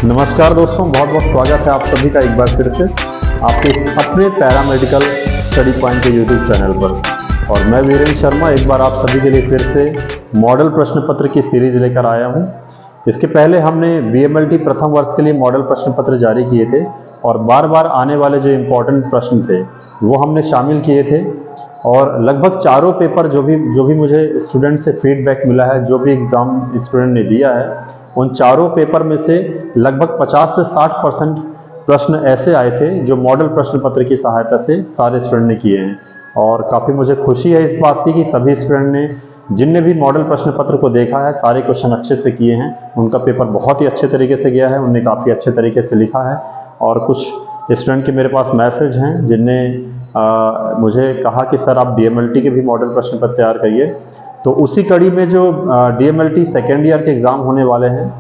नमस्कार दोस्तों, बहुत बहुत स्वागत है आप सभी का एक बार फिर से आपके अपने पैरामेडिकल स्टडी पॉइंट के यूट्यूब चैनल पर। और मैं वीरेंद्र शर्मा एक बार आप सभी के लिए फिर से मॉडल प्रश्न पत्र की सीरीज लेकर आया हूं। इसके पहले हमने बीएमएलटी प्रथम वर्ष के लिए मॉडल प्रश्न पत्र जारी किए थे और बार बार आने वाले जो इम्पोर्टेंट प्रश्न थे वो हमने शामिल किए थे। और लगभग चारों पेपर जो भी मुझे स्टूडेंट से फीडबैक मिला है, जो भी एग्ज़ाम स्टूडेंट ने दिया है, उन चारों पेपर में से लगभग 50 से 60% प्रश्न ऐसे आए थे जो मॉडल प्रश्न पत्र की सहायता से सारे स्टूडेंट ने किए हैं। और काफ़ी मुझे खुशी है इस बात की कि सभी स्टूडेंट ने, जिनने भी मॉडल प्रश्न पत्र को देखा है, सारे क्वेश्चन अच्छे से किए हैं। उनका पेपर बहुत ही अच्छे तरीके से गया है, उनने काफ़ी अच्छे तरीके से लिखा है। और कुछ स्टूडेंट के मेरे पास मैसेज हैं जिनने मुझे कहा कि सर आप डीएमएलटी के भी मॉडल प्रश्न पत्र तैयार करिए। तो उसी कड़ी में जो डीएमएलटी सेकेंड ईयर के एग्ज़ाम होने वाले हैं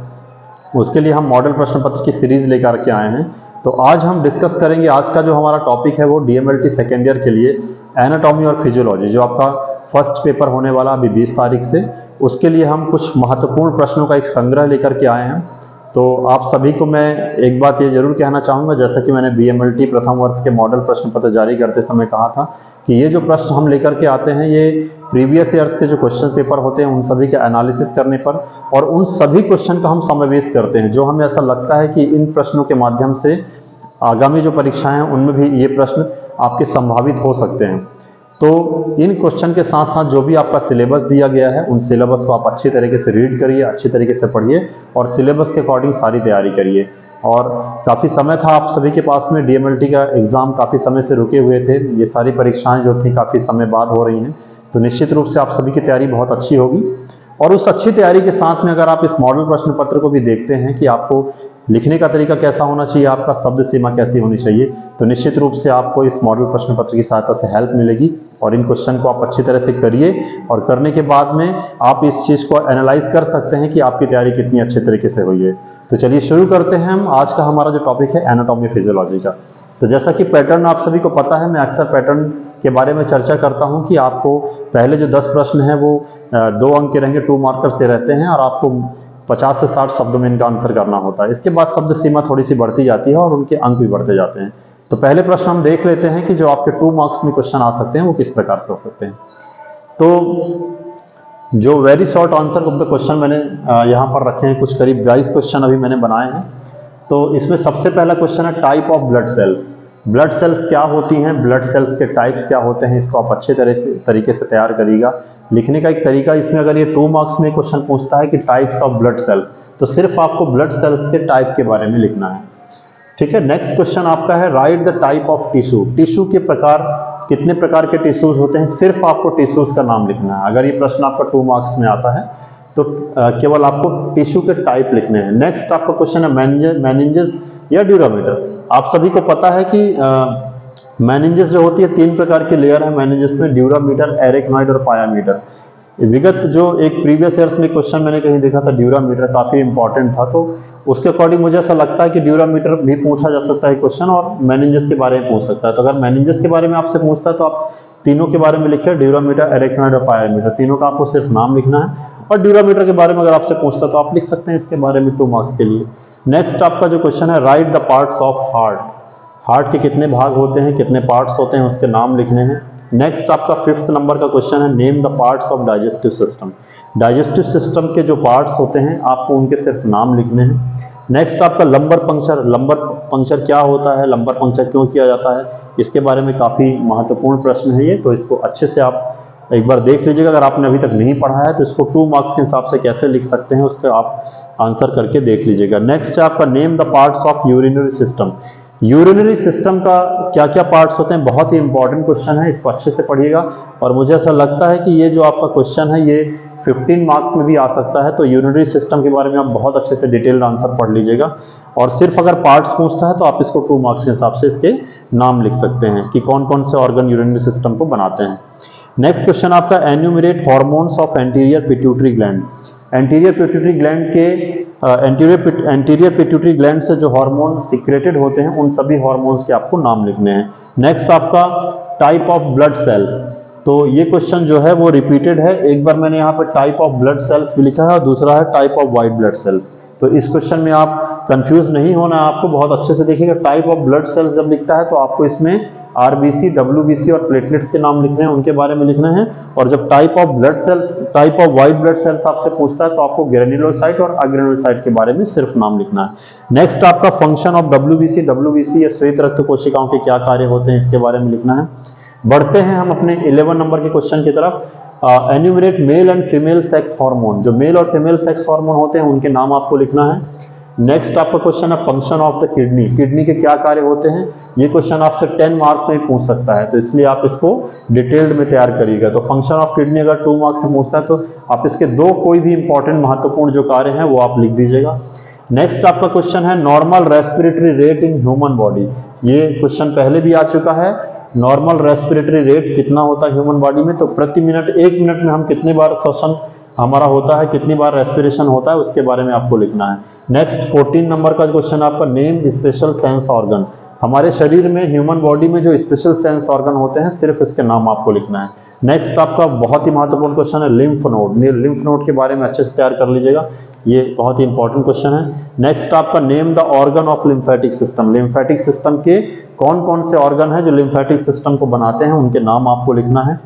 उसके लिए हम मॉडल प्रश्न पत्र की सीरीज़ लेकर के आए हैं। तो आज हम डिस्कस करेंगे, आज का जो हमारा टॉपिक है वो डीएमएलटी सेकेंड ईयर के लिए एनाटॉमी और फिजियोलॉजी, जो आपका फर्स्ट पेपर होने वाला अभी 20 तारीख से, उसके लिए हम कुछ महत्वपूर्ण प्रश्नों का एक संग्रह लेकर के आए हैं। तो आप सभी को मैं एक बात ये जरूर कहना चाहूँगा, जैसा कि मैंने बीएमएलटी प्रथम वर्ष के मॉडल प्रश्न पत्र जारी करते समय कहा था कि ये जो प्रश्न हम लेकर के आते हैं ये प्रीवियस ईयर्स के जो क्वेश्चन पेपर होते हैं उन सभी के एनालिसिस करने पर और उन सभी क्वेश्चन का हम समावेश करते हैं जो हमें ऐसा लगता है कि इन प्रश्नों के माध्यम से आगामी जो परीक्षाएं हैं उनमें भी ये प्रश्न आपके संभावित हो सकते हैं। तो इन क्वेश्चन के साथ साथ जो भी आपका सिलेबस दिया गया है उन सिलेबस को आप अच्छी तरीके से रीड करिए, अच्छी तरीके से पढ़िए और सिलेबस के अकॉर्डिंग सारी तैयारी करिए। और काफ़ी समय था आप सभी के पास में, डीएमएलटी का एग्ज़ाम काफ़ी समय से रुके हुए थे, ये सारी परीक्षाएं जो थी काफ़ी समय बाद हो रही हैं। तो निश्चित रूप से आप सभी की तैयारी बहुत अच्छी होगी। और उस अच्छी तैयारी के साथ में अगर आप इस मॉडल प्रश्न पत्र को भी देखते हैं कि आपको लिखने का तरीका कैसा होना चाहिए, आपका शब्द सीमा कैसी होनी चाहिए, तो निश्चित रूप से आपको इस मॉडल प्रश्न पत्र की सहायता से हेल्प मिलेगी। और इन क्वेश्चन को आप अच्छी तरह से करिए और करने के बाद में आप इस चीज़ को एनालाइज कर सकते हैं कि आपकी तैयारी कितनी अच्छे तरीके से हुई है। तो चलिए शुरू करते हैं हम। आज का हमारा जो टॉपिक है एनाटॉमी फिजियोलॉजी का। तो जैसा कि पैटर्न आप सभी को पता है, मैं अक्सर पैटर्न के बारे में चर्चा करता हूं कि आपको पहले जो 10 प्रश्न हैं वो 2 अंक के रहेंगे, 2 मार्कर से रहते हैं और आपको 50 से 60 शब्दों में इनका आंसर करना होता है। इसके बाद शब्द सीमा थोड़ी सी बढ़ती जाती है और उनके अंक भी बढ़ते जाते हैं। तो पहले प्रश्न हम देख लेते हैं कि जो आपके 2 मार्क्स में क्वेश्चन आ सकते हैं वो किस प्रकार से हो सकते हैं। तो जो very short answer of the question मैंने यहाँ पर रखे हैं, कुछ करीब 22 क्वेश्चन अभी मैंने बनाए हैं। तो इसमें सबसे पहला क्वेश्चन है type of blood sales. Blood cells क्या होती हैं, ब्लड सेल्स के टाइप्स क्या होते हैं, इसको आप अच्छे तरीके से तैयार करिएगा। लिखने का एक तरीका, इसमें अगर ये 2 मार्क्स में क्वेश्चन पूछता है कि टाइप्स ऑफ ब्लड सेल्स, तो सिर्फ आपको ब्लड सेल्स के टाइप के बारे में लिखना है। ठीक है। नेक्स्ट क्वेश्चन आपका है right the type of tissue. Tissue के प्रकार, कितने प्रकार के टिश्यूज होते हैं, सिर्फ आपको टिश्यूज का नाम लिखना है। अगर ये प्रश्न आपका 2 मार्क्स में आता है तो केवल आपको टिश्यू के टाइप लिखने हैं। नेक्स्ट आपका क्वेश्चन है मेनिंजेस या ड्यूरामीटर। आप सभी को पता है कि मेनिंजेस जो होती है 3 प्रकार की लेयर है मेनिंजेस में, ड्यूरामीटर, एरेक्नॉइड और पायामीटर। विगत जो एक प्रीवियस ईयर्स में क्वेश्चन मैंने कहीं देखा था, ड्यूरामीटर काफी इंपॉर्टेंट था, तो उसके अकॉर्डिंग मुझे ऐसा लगता है कि ड्यूरामीटर भी पूछा जा सकता है क्वेश्चन और मेनिंजेस के बारे में पूछ सकता है। तो अगर मेनिंजेस के बारे में आपसे पूछता है तो आप तीनों के बारे में लिखिए, ड्यूरामीटर, एरेक्नॉइड और पायामीटर, तीनों का आपको सिर्फ नाम लिखना है। और ड्यूरामीटर के बारे में अगर आपसे पूछता है तो आप लिख सकते हैं इसके बारे में 2 मार्क्स के लिए। नेक्स्ट आपका जो क्वेश्चन है right the parts of heart. Heart के कितने भाग होते हैं, कितने पार्ट्स होते हैं, उसके नाम लिखने हैं। नेक्स्ट आपका 5th नंबर का क्वेश्चन है name the parts of digestive system. Digestive system के जो पार्ट्स होते हैं आपको उनके सिर्फ नाम लिखने हैं। नेक्स्ट आपका लंबर पंक्चर। लंबर पंक्चर क्या होता है, लंबर पंक्चर क्यों किया जाता है, इसके बारे में काफ़ी महत्वपूर्ण प्रश्न है ये, तो इसको अच्छे से आप एक बार देख लीजिएगा। अगर आपने अभी तक नहीं पढ़ा है तो इसको 2 मार्क्स के हिसाब से कैसे लिख सकते हैं उसका आप आंसर करके देख लीजिएगा। नेक्स्ट है आपका name the parts of urinary system. Urinary system का क्या क्या पार्ट्स होते हैं, बहुत ही इंपॉर्टेंट क्वेश्चन है, इसको अच्छे से पढ़िएगा। और मुझे ऐसा लगता है कि ये जो आपका क्वेश्चन है ये 15 मार्क्स में भी आ सकता है। तो यूरिनरी सिस्टम के बारे में आप बहुत अच्छे से डिटेल्ड आंसर पढ़ लीजिएगा। और सिर्फ अगर पार्ट्स पूछता है तो आप इसको 2 मार्क्स के हिसाब से इसके नाम लिख सकते हैं कि कौन कौन से ऑर्गन यूरिनरी सिस्टम को बनाते हैं। नेक्स्ट क्वेश्चन आपका enumerate hormones of anterior pituitary gland. Anterior pituitary gland के एंटीरियर पिट्यूटरी ग्लैंड से जो हार्मोन सिक्रेटेड होते हैं उन सभी हार्मोन्स के आपको नाम लिखने हैं। नेक्स्ट आपका टाइप ऑफ ब्लड सेल्स। तो ये क्वेश्चन जो है वो रिपीटेड है, एक बार मैंने यहाँ पर टाइप ऑफ ब्लड सेल्स भी लिखा है और दूसरा है type of white blood cells. तो इस क्वेश्चन में आप कंफ्यूज नहीं होना है आपको, बहुत अच्छे से देखिएगा। टाइप ऑफ ब्लड सेल्स जब लिखता है तो आपको इसमें आरबीसी, डब्ल्यूबीसी और प्लेटलेट्स के नाम लिखने हैं, उनके बारे में लिखना है। और जब type of blood sales, type of white blood cells आपसे पूछता है तो आपको ग्रेन्युलोसाइट और अग्रेन्युलोसाइट के बारे में सिर्फ नाम लिखना है। नेक्स्ट आपका फंक्शन ऑफ डब्ल्यूबीसी, डब्ल्यूबीसी या श्वेत रक्त कोशिकाओं के क्या कार्य होते हैं, इसके बारे में लिखना है। बढ़ते हैं हम अपने 11 नंबर के क्वेश्चन की तरफ। Enumerate mail and female sex hormone, जो मेल और फीमेल सेक्स हार्मोन होते हैं उनके नाम आपको लिखना है। नेक्स्ट आपका क्वेश्चन है function of the kidney, kidney के क्या कार्य होते हैं। ये क्वेश्चन आपसे 10 मार्क्स में पूछ सकता है, तो इसलिए आप इसको डिटेल्ड में तैयार करिएगा। तो फंक्शन ऑफ किडनी अगर 2 मार्क्स से पूछता है तो आप इसके 2 कोई भी इंपॉर्टेंट महत्वपूर्ण जो कार्य हैं वो आप लिख दीजिएगा। नेक्स्ट आपका क्वेश्चन है normal respiratory rate in human body, ये क्वेश्चन पहले भी आ चुका है। नॉर्मल रेस्पिरेटरी रेट कितना होता है ह्यूमन बॉडी में, तो प्रति मिनट 1 मिनट में हम कितनी बार श्वसन हमारा होता है, कितनी बार रेस्पिरेशन होता है, उसके बारे में आपको लिखना है। नेक्स्ट 14 नंबर का क्वेश्चन आपका नेम स्पेशल सेंस ऑर्गन, हमारे शरीर में ह्यूमन बॉडी में जो स्पेशल सेंस ऑर्गन होते हैं सिर्फ इसके नाम आपको लिखना है। नेक्स्ट आपका बहुत ही महत्वपूर्ण क्वेश्चन है लिम्फ नोड, लिम्फ नोड के बारे में अच्छे से तैयार कर लीजिएगा, ये बहुत ही इंपॉर्टेंट क्वेश्चन है। नेक्स्ट आपका name the organ of lymphatic system, lymphatic system के कौन कौन से ऑर्गन है जो लिम्फेटिक सिस्टम को बनाते हैं, उनके नाम आपको लिखना है।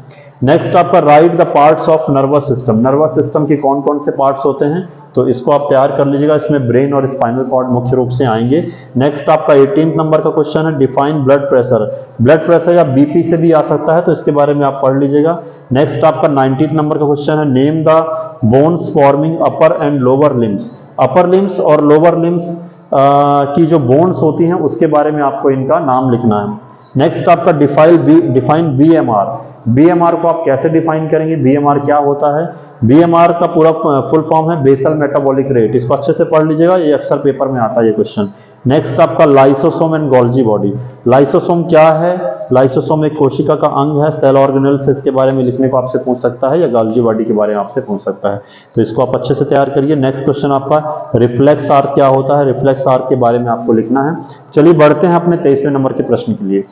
नेक्स्ट आपका right the parts of nervous system, nervous system के कौन कौन से पार्ट्स होते हैं, तो इसको आप तैयार कर लीजिएगा, इसमें ब्रेन और स्पाइनल कॉर्ड मुख्य रूप से आएंगे। नेक्स्ट आपका 18 नंबर का क्वेश्चन है define blood pressure, blood pressure या बीपी से भी आ सकता है, तो इसके बारे में आप पढ़ लीजिएगा। नेक्स्ट आपका 19 नंबर का क्वेश्चन है name the bones forming upper and lower limbs, upper limbs और लोअर लिम्स की जो बोन्स होती हैं उसके बारे में आपको इनका नाम लिखना है। नेक्स्ट आपका डिफाइन बीएमआर, बीएमआर को आप कैसे डिफाइन करेंगे, बीएमआर क्या होता है। बीएमआर का पूरा फुल फॉर्म है बेसल मेटाबॉलिक रेट, इसको अच्छे से पढ़ लीजिएगा, ये अक्सर पेपर में आता है ये क्वेश्चन। नेक्स्ट आपका lysosome and Golgi body, lysosome क्या है, लाइसोसोम एक कोशिका का अंग है, सेल ऑर्गेनेल्स, इसके बारे में लिखने को आपसे पूछ सकता है, या गोल्जी बॉडी के बारे में आपसे पूछ सकता है, तो इसको आप अच्छे से तैयार करिए। नेक्स्ट क्वेश्चन आपका रिफ्लेक्स आर्क क्या होता है, रिफ्लेक्स आर्क के बारे में आपको लिखना है। चलिए बढ़ते हैं अपने 23वें नंबर के प्रश्न के लिए।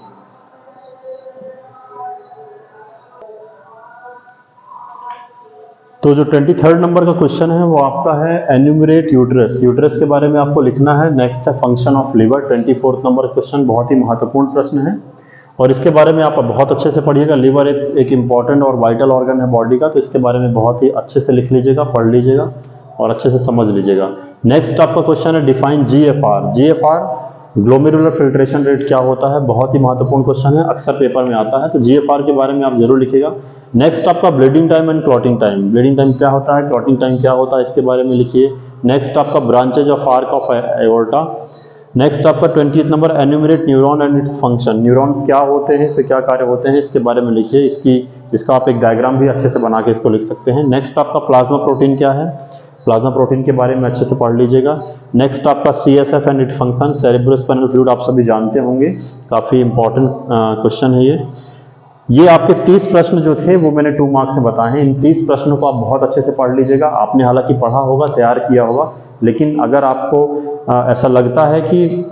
तो जो 23rd नंबर का क्वेश्चन है वो आपका है एन्यूमरेट यूट्रस, यूट्रस के बारे में आपको लिखना है। नेक्स्ट है function of liver, 24th number question, बहुत ही महत्वपूर्ण प्रश्न है और इसके बारे में आप बहुत अच्छे से पढ़िएगा। लिवर एक इंपॉर्टेंट और वाइटल ऑर्गन है बॉडी का, तो इसके बारे में बहुत ही अच्छे से लिख लीजिएगा, पढ़ लीजिएगा और अच्छे से समझ लीजिएगा। नेक्स्ट आपका क्वेश्चन है define GFR, GFR glomerular filtration rate क्या होता है, बहुत ही महत्वपूर्ण क्वेश्चन है, अक्सर पेपर में आता है, तो जीएफआर के बारे में आप जरूर लिखिएगा। नेक्स्ट आपका bleeding time and clotting time, bleeding time क्या होता है, क्लॉटिंग टाइम क्या होता है, इसके बारे में लिखिए। नेक्स्ट आपका branches of arc of aorta. Next आपका 20th number enumerate neuron and its function, neuron क्या होते हैं, इससे क्या कार्य होते हैं, इसके बारे में लिखिए, इसका आप एक डायग्राम भी अच्छे से बना के इसको लिख सकते हैं। नेक्स्ट आपका प्लाज्मा प्रोटीन क्या है, प्लाज्मा प्रोटीन के बारे में अच्छे से पढ़ लीजिएगा। नेक्स्ट आपका CSF and it function, cerebrospinal fluid आप सभी जानते होंगे, काफी इंपॉर्टेंट क्वेश्चन है ये आपके 30 प्रश्न जो थे वो मैंने 2 मार्क्स में बताए हैं। इन 30 प्रश्नों को आप बहुत अच्छे से पढ़ लीजिएगा। आपने हालांकि पढ़ा होगा, तैयार किया होगा, लेकिन अगर आपको ऐसा लगता है कि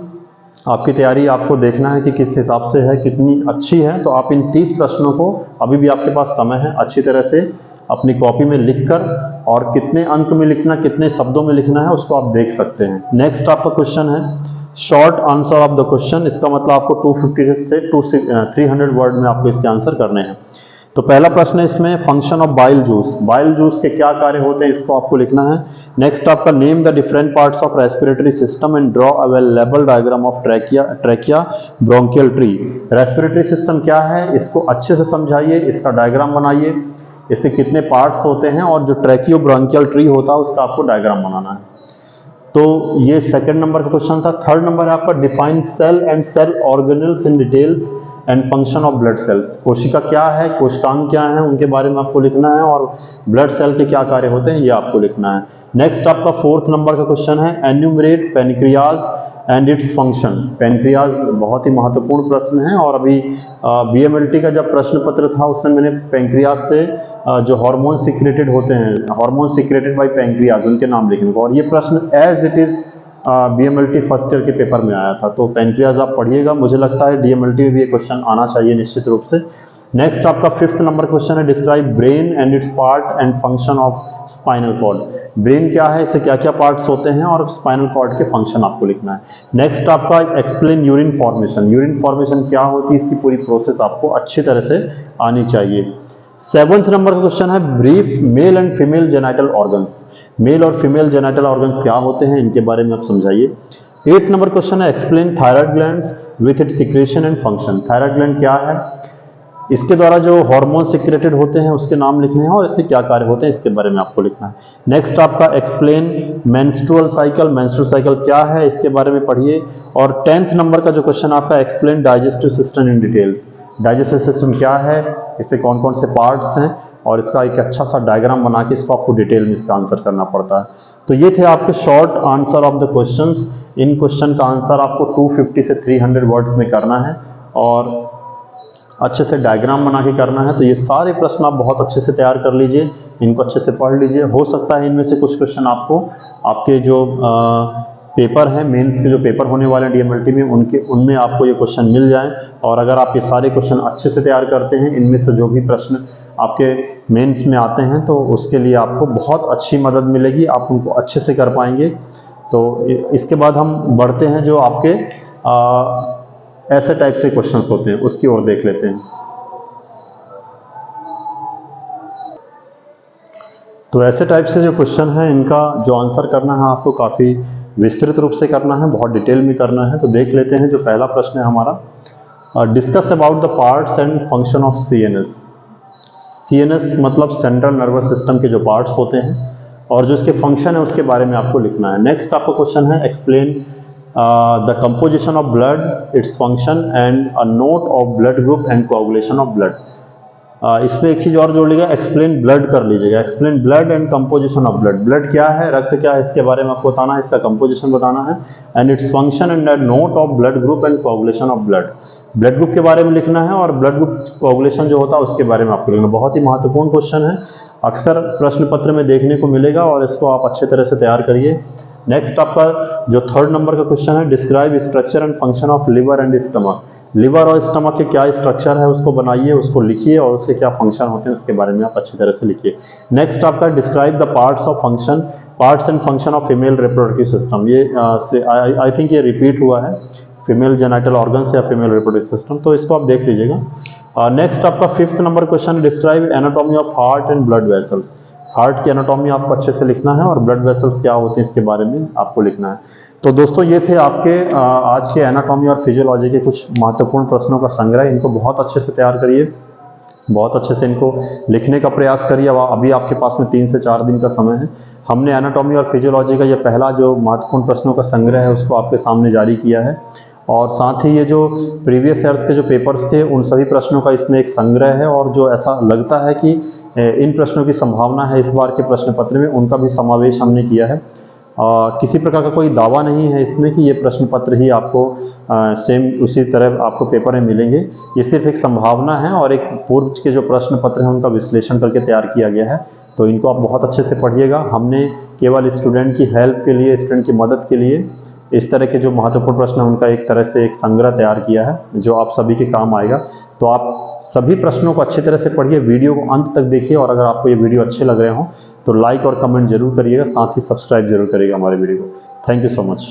आपकी तैयारी आपको देखना है कि किस हिसाब से है, कितनी अच्छी है, तो आप इन 30 प्रश्नों को, अभी भी आपके पास समय है, अच्छी तरह से अपनी कॉपी में लिखकर, और कितने अंक में लिखना, कितने शब्दों में लिखना है उसको आप देख सकते हैं। नेक्स्ट आपका क्वेश्चन है short answer of the question, इसका मतलब आपको 250 से 300 वर्ड में आपको इसके आंसर करने हैं। तो पहला प्रश्न है इसमें function of bile juice, bile juice के क्या कार्य होते हैं, इसको आपको लिखना है। नेक्स्ट आपका name the different parts of respiratory system and draw available diagram of trachea bronchial tree, respiratory system क्या है इसको अच्छे से समझाइए, इसका डायग्राम बनाइए, इसके कितने पार्ट्स होते हैं, और जो ट्रैकियो ब्रोंकियल ट्री होता है उसका आपको डायग्राम बनाना है। तो ये सेकंड नंबर का क्वेश्चन था। थर्ड नंबर है आपका define cell and cell organelles in details and function of blood cells, कोशिका क्या है, कोशिकांग क्या है, उनके बारे में आपको लिखना है, और ब्लड सेल के क्या कार्य होते हैं ये आपको लिखना है। नेक्स्ट आपका 4th नंबर का क्वेश्चन है enumerate pancreas and its function, pancreas बहुत ही महत्वपूर्ण प्रश्न है, और अभी BMLT का जब प्रश्न पत्र था उसमें मैंने पैनक्रियाज से जो हार्मोन सिक्रेटेड होते हैं, हार्मोन सिक्रेटेड बाय पैनक्रियाज, उनके नाम लिखने को, और ये प्रश्न as it is BMLT first year के पेपर में आया था, तो पैनक्रियाज आप पढ़िएगा, मुझे लगता है DMLT में भी ये क्वेश्चन आना चाहिए निश्चित रूप से। नेक्स्ट आपका 5th नंबर क्वेश्चन है, describe brain and its part and function of spinal cord. Brain क्या है, इससे क्या क्या पार्ट्स होते हैं और स्पाइनल कॉर्ड के फंक्शन आपको लिखना है। नेक्स्ट आपका explain urine formation. Urine formation क्या होती है, इसकी पूरी प्रोसेस आपको अच्छी तरह से आनी चाहिए। 7th नंबर का क्वेश्चन है, brief male and female genital organs. Male और फीमेल जेनाइटल ऑर्गन क्या होते हैं, इनके बारे में आप समझाइए। 8th नंबर क्वेश्चन है, explain thyroid glands with its secretion and function. Thyroid gland क्या है, इसके द्वारा जो हार्मोन सिक्रेटेड होते हैं उसके नाम लिखने हैं और इससे क्या कार्य होते हैं इसके बारे में आपको लिखना है। नेक्स्ट आपका explain menstrual cycle. Menstrual cycle क्या है, इसके बारे में पढ़िए। और 10th नंबर का जो क्वेश्चन आपका, explain digestive system in details. Digestive system क्या है, इससे कौन कौन से पार्ट्स हैं और इसका एक अच्छा सा डायग्राम बना के इसको आपको डिटेल में इसका आंसर करना पड़ता है। तो ये थे आपके short answer of the questions. In question का आंसर आपको 250 से 300 वर्ड्स में करना है और अच्छे से डायग्राम बना के करना है। तो ये सारे प्रश्न आप बहुत अच्छे से तैयार कर लीजिए, इनको अच्छे से पढ़ लीजिए। हो सकता है इनमें से कुछ क्वेश्चन आपको आपके जो पेपर है, मेंस के जो पेपर होने वाले हैं डीएमएलटी में, उनमें आपको ये क्वेश्चन मिल जाए। और अगर आप ये सारे क्वेश्चन अच्छे से तैयार करते हैं, इनमें से जो भी प्रश्न आपके मेंस में आते हैं तो उसके लिए आपको बहुत अच्छी मदद मिलेगी, आप उनको अच्छे से कर पाएंगे। तो इसके बाद हम बढ़ते हैं जो आपके ऐसे टाइप से क्वेश्चंस होते हैं उसकी ओर देख लेते हैं। तो ऐसे टाइप से जो क्वेश्चन है इनका जो आंसर करना है आपको काफ़ी विस्तृत रूप से करना है, बहुत डिटेल में करना है। तो देख लेते हैं जो पहला प्रश्न है हमारा, discuss about the parts and function of CNS. CNS मतलब सेंट्रल नर्वस सिस्टम के जो पार्ट्स होते हैं और जो इसके फंक्शन है उसके बारे में आपको लिखना है। नेक्स्ट आपका क्वेश्चन है, explain the composition of blood, its function and a note of blood group and coagulation of blood. इसमें एक चीज और जोड़ लीजिएगा, एक्सप्लेन ब्लड कर लीजिएगा। Explain blood and composition of blood. Blood क्या है, रक्त क्या है, इसके बारे में आपको बताना है, इसका कंपोजिशन बताना है। And its function and a note of blood group and coagulation of blood. Blood group के बारे में लिखना है और ब्लड ग्रुप कोआगुलेशन जो होता है उसके बारे में आपको लिखना है। बहुत ही महत्वपूर्ण क्वेश्चन है, अक्सर प्रश्न पत्र में देखने को मिलेगा और इसको आप अच्छे तरह से तैयार करिए। नेक्स्ट आपका जो 3rd नंबर का क्वेश्चन है, describe structure and function of liver and stomach. Liver और स्टमक के क्या स्ट्रक्चर है उसको बनाइए, उसको लिखिए और उसके क्या फंक्शन होते हैं उसके बारे में आप अच्छी तरह से लिखिए। नेक्स्ट आपका describe the parts of function, parts and function of female reproductive system. ये आई थिंक ये रिपीट हुआ है, फीमेल जेनाइटल ऑर्गन्स या फीमेल रिप्रोडक्टिव सिस्टम, तो इसको आप देख लीजिएगा। नेक्स्ट आपका 5th number question, describe anatomy of heart and blood vessels. Heart की एनाटॉमी आपको अच्छे से लिखना है और ब्लड वेसल्स क्या होते हैं इसके बारे में आपको लिखना है। तो दोस्तों ये थे आपके आज के एनाटॉमी और फिजियोलॉजी के कुछ महत्वपूर्ण प्रश्नों का संग्रह। इनको बहुत अच्छे से तैयार करिए, बहुत अच्छे से इनको लिखने का प्रयास करिए। अभी आपके पास में 3 से 4 दिन का समय है। हमने एनाटॉमी और फिजियोलॉजी का ये पहला जो महत्वपूर्ण प्रश्नों का संग्रह है उसको आपके सामने जारी किया है और साथ ही ये जो प्रीवियस ईयर्स के जो पेपर्स थे उन सभी प्रश्नों का इसमें एक संग्रह है और जो ऐसा लगता है कि इन प्रश्नों की संभावना है इस बार के प्रश्न पत्र में, उनका भी समावेश हमने किया है। किसी प्रकार का कोई दावा नहीं है इसमें कि ये प्रश्न पत्र ही आपको सेम उसी तरह आपको पेपर में मिलेंगे। ये सिर्फ एक संभावना है और एक पूर्व के जो प्रश्न पत्र हैं उनका विश्लेषण करके तैयार किया गया है। तो इनको आप बहुत अच्छे से पढ़िएगा। हमने केवल स्टूडेंट की हेल्प के लिए, स्टूडेंट की मदद के लिए इस तरह के जो महत्वपूर्ण प्रश्न हैं उनका एक तरह से एक संग्रह तैयार किया है जो आप सभी के काम आएगा। तो आप सभी प्रश्नों को अच्छी तरह से पढ़िए, वीडियो को अंत तक देखिए और अगर आपको ये वीडियो अच्छे लग रहे हो तो लाइक और कमेंट जरूर करिएगा, साथ ही सब्सक्राइब जरूर करिएगा हमारे वीडियो को। Thank you so much.